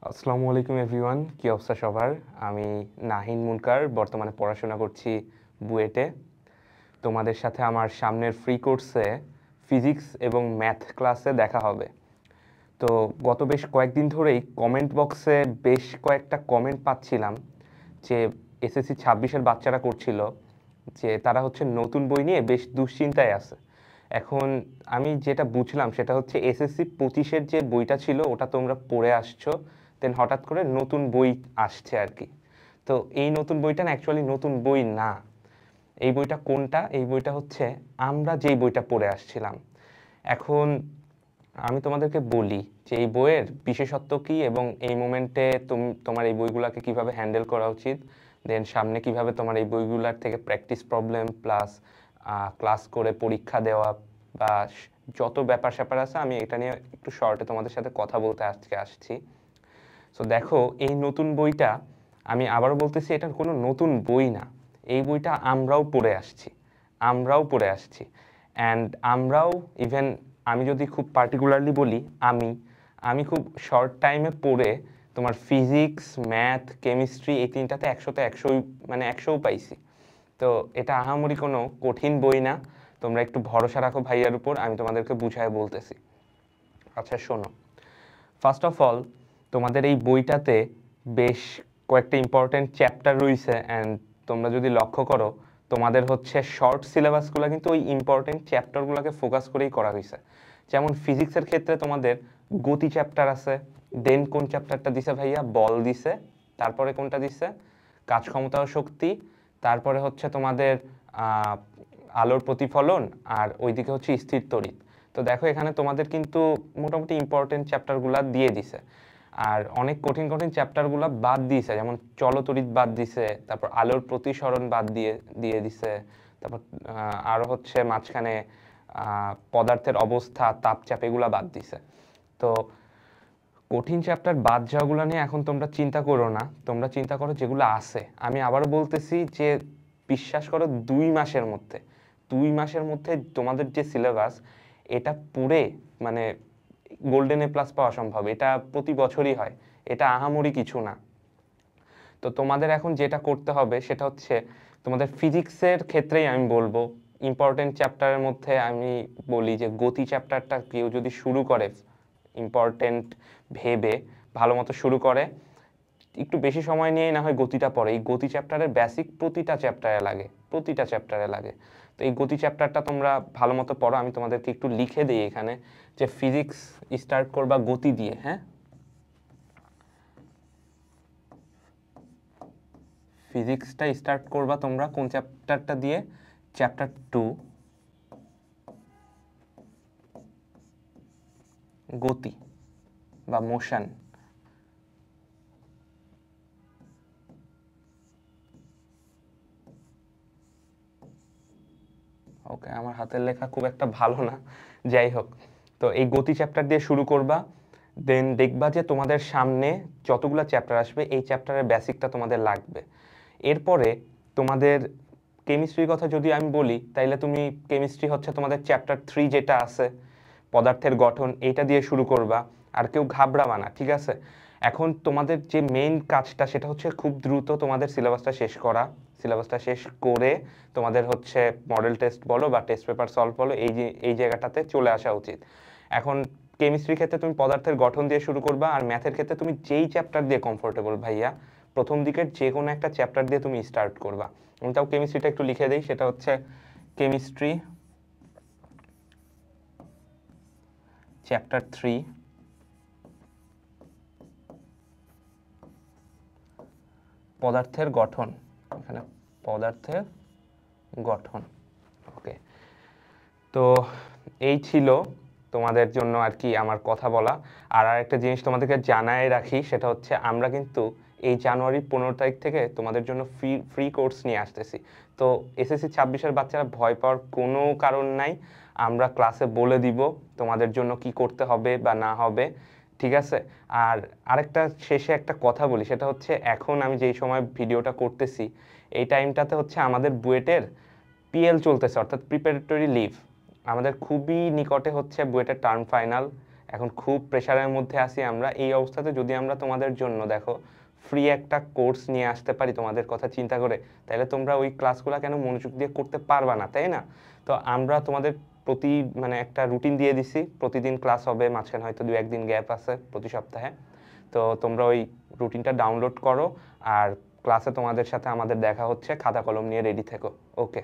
আসসালামু আলাইকুম এভরিওয়ান, কি অবস্থা সবার? আমি নাহিন মুনকার, বর্তমানে পড়াশোনা করছি বুয়েটে। তোমাদের সাথে আমার সামনের ফ্রি কোর্সে ফিজিক্স এবং ম্যাথ ক্লাসে দেখা হবে। তো গত বেশ কয়েকদিন ধরেই কমেন্ট বক্সে বেশ কয়েকটা কমেন্ট পাচ্ছিলাম যে এসএসসি 26-এর বাচ্চারা করছিল যে তারা হচ্ছে নতুন বই নিয়ে বেশ দুশ্চিন্তায় আছে। এখন আমি যেটা বুঝলাম সেটা হচ্ছে এসএসসি 25-এর যে বইটা ছিল ওটা তোমরা পড়ে আসছো, দেন হঠাৎ করে নতুন বই আসছে আর কি। তো এই নতুন বইটা না অ্যাকচুয়ালি নতুন বই না। এই বইটা কোনটা? এই বইটা হচ্ছে আমরা যেই বইটা পড়ে আসছিলাম। এখন আমি তোমাদেরকে বলি যে এই বইয়ের বিশেষত্ব কী এবং এই মোমেন্টে তোমার এই বইগুলোকে কিভাবে হ্যান্ডেল করা উচিত, দেন সামনে কিভাবে তোমার এই বইগুলোর থেকে প্র্যাকটিস প্রবলেম প্লাস ক্লাস করে পরীক্ষা দেওয়া বা যত ব্যাপার স্যাপার আছে আমি এটা নিয়ে একটু শর্টে তোমাদের সাথে কথা বলতে আজকে আসছি। সো দেখো, এই নতুন বইটা আমি আবারও বলতেছি এটা কোনো নতুন বই না। এই বইটা আমরাও পড়ে আসছি অ্যান্ড আমরাও ইভেন আমি যদি খুব পার্টিকুলারলি বলি, আমি খুব শর্ট টাইমে পড়ে তোমার ফিজিক্স ম্যাথ কেমিস্ট্রি এই তিনটাতে 100তে 100, মানে 100ও পাইছি। তো এটা আহামরি কোনো কঠিন বই না, তোমরা একটু ভরসা রাখো ভাইয়ার উপর, আমি তোমাদেরকে বুঝায় বলতেছি। আচ্ছা শোনো, ফার্স্ট অফ অল তোমাদের এই বইটাতে বেশ কয়েকটা ইম্পর্টেন্ট চ্যাপ্টার রয়েছে অ্যান্ড তোমরা যদি লক্ষ্য করো তোমাদের হচ্ছে শর্ট সিলেবাসগুলো কিন্তু ওই ইম্পর্টেন্ট চ্যাপ্টারগুলোকে ফোকাস করেই করা হয়েছে। যেমন ফিজিক্সের ক্ষেত্রে তোমাদের গতি চ্যাপ্টার আছে, দেন কোন চ্যাপ্টারটা দিছে ভাইয়া? বল দিছে। তারপরে কোনটা দিছে? কাজ ক্ষমতা ও শক্তি। তারপরে হচ্ছে তোমাদের আলোর প্রতিফলন, আর ওইদিকে হচ্ছে স্থির তড়িৎ। তো দেখো এখানে তোমাদের কিন্তু মোটামুটি ইম্পর্টেন্ট চ্যাপ্টারগুলো দিয়ে দিছে, আর অনেক কঠিন কঠিন চ্যাপ্টারগুলো বাদ দিয়েছে, যেমন চলতড়িৎ বাদ দিছে, তারপর আলোর প্রতিসরণ বাদ দিয়ে দিছে, তারপর আরও হচ্ছে মাঝখানে পদার্থের অবস্থা তাপচাপ এগুলো বাদ দিছে। তো কঠিন চ্যাপ্টার বাদ যাওয়াগুলো নিয়ে এখন তোমরা চিন্তা করো না, তোমরা চিন্তা করো যেগুলো আছে। আমি আবারও বলতেছি যে বিশ্বাস করো 2 মাসের মধ্যে তোমাদের যে সিলেবাস এটা পড়ে মানে গোল্ডেন এ প্লাস পাওয়া সম্ভব। এটা প্রতি বছরই হয়, এটা আহামরি কিছু না। তো তোমাদের এখন যেটা করতে হবে সেটা হচ্ছে তোমাদের ফিজিক্সের ক্ষেত্রেই আমি বলবো ইম্পর্টেন্ট চ্যাপ্টারের মধ্যে আমি বলি যে গতি চ্যাপ্টারটা কেউ যদি শুরু করে ইম্পর্টেন্ট ভেবে ভালো মতো শুরু করে, একটু বেশি সময় নিয়ে না হয় গতিটা পড়ে। এই গতি চ্যাপ্টারের বেসিক প্রতিটা চ্যাপ্টারে লাগে। তো এই গতি চ্যাপ্টারটা তোমরা ভালো মতো পড়ো। আমি তোমাদেরকে একটু লিখে দিই এখানে যে ফিজিক্স স্টার্ট করবা গতি দিয়ে। হ্যাঁ, ফিজিক্সটা স্টার্ট করবা তোমরা কোন চ্যাপ্টারটা দিয়ে? চ্যাপ্টার 2, গতি বা মোশন। ওকে, আমার হাতের লেখা খুব একটা ভালো না, যাই হোক। তো এই গতি চ্যাপ্টার দিয়ে শুরু করবা, দেন দেখবা যে তোমাদের সামনে যতগুলো চ্যাপ্টার আসবে এই চ্যাপ্টারের বেসিকটা তোমাদের লাগবে। এরপরে তোমাদের কেমিস্ট্রির কথা যদি আমি বলি, তাইলে তুমি কেমিস্ট্রি হচ্ছে তোমাদের চ্যাপ্টার 3 যেটা আছে পদার্থের গঠন, এইটা দিয়ে শুরু করবা। আর কেউ ঘাবড়াবা না, ঠিক আছে? এখন তোমাদের যে মেইন কাজটা সেটা হচ্ছে খুব দ্রুত তোমাদের সিলেবাসটা শেষ করা। সিলেবাসটা শেষ করে তোমাদের হচ্ছে মডেল টেস্ট বলো বা টেস্ট পেপার সলভ বলো, এই জায়গাটাতে চলে আসা উচিত। এখন কেমিস্ট্রির ক্ষেত্রে তুমি পদার্থের গঠন দিয়ে শুরু করবা, আর ম্যাথের ক্ষেত্রে তুমি যেই চ্যাপ্টার দিয়ে কমফোর্টেবল ভাইয়া প্রথম দিকের যে কোনো একটা চ্যাপ্টার দিয়ে তুমি স্টার্ট করবা। আমি তাও কেমিস্ট্রিটা একটু লিখে দিই, সেটা হচ্ছে কেমিস্ট্রি চ্যাপ্টার 3, পদার্থের গঠন। এখানে পদার্থের গঠন। ওকে, তো এই ছিল তোমাদের জন্য আর কি আমার কথা বলা। আর একটা জিনিস তোমাদেরকে জানায় রাখি, সেটা হচ্ছে আমরা কিন্তু এই জানুয়ারির 15 তারিখ থেকে তোমাদের জন্য ফ্রি কোর্স নিয়ে আসতেছি। তো এসএসসি 26-এর বাচ্চারা ভয় পাওয়ার কোনো কারণ নাই, আমরা ক্লাসে বলে দিব তোমাদের জন্য কি করতে হবে বা না হবে, ঠিক আছে? আর আরেকটা শেষে একটা কথা বলি, সেটা হচ্ছে এখন আমি যেই সময় ভিডিওটা করতেছি এই টাইমটাতে হচ্ছে আমাদের বুয়েটের পিএল চলতেছে, অর্থাৎ প্রিপারেটরি লিভ। আমাদের খুবই নিকটে হচ্ছে বুয়েটের টার্ম ফাইনাল এখন খুব প্রেশারের মধ্যে আছি আমরা। এই অবস্থাতে যদি আমরা তোমাদের জন্য দেখো ফ্রি একটা কোর্স নিয়ে আসতে পারি তোমাদের কথা চিন্তা করে, তাহলে তোমরা ওই ক্লাসগুলো কেন মনোযোগ দিয়ে করতে পারবা না, তাই না? তো আমরা তোমাদের প্রতি মানে একটা রুটিন দিয়ে দিছি, প্রতিদিন ক্লাস হবে, মাঝখানে হয়তো 2-1 দিন গ্যাপ আছে প্রতি সপ্তাহে। তো তোমরা ওই রুটিনটা ডাউনলোড করো, আর ক্লাসে তোমাদের সাথে আমাদের দেখা হচ্ছে, খাতা কলম নিয়ে রেডি থেকো। ওকে।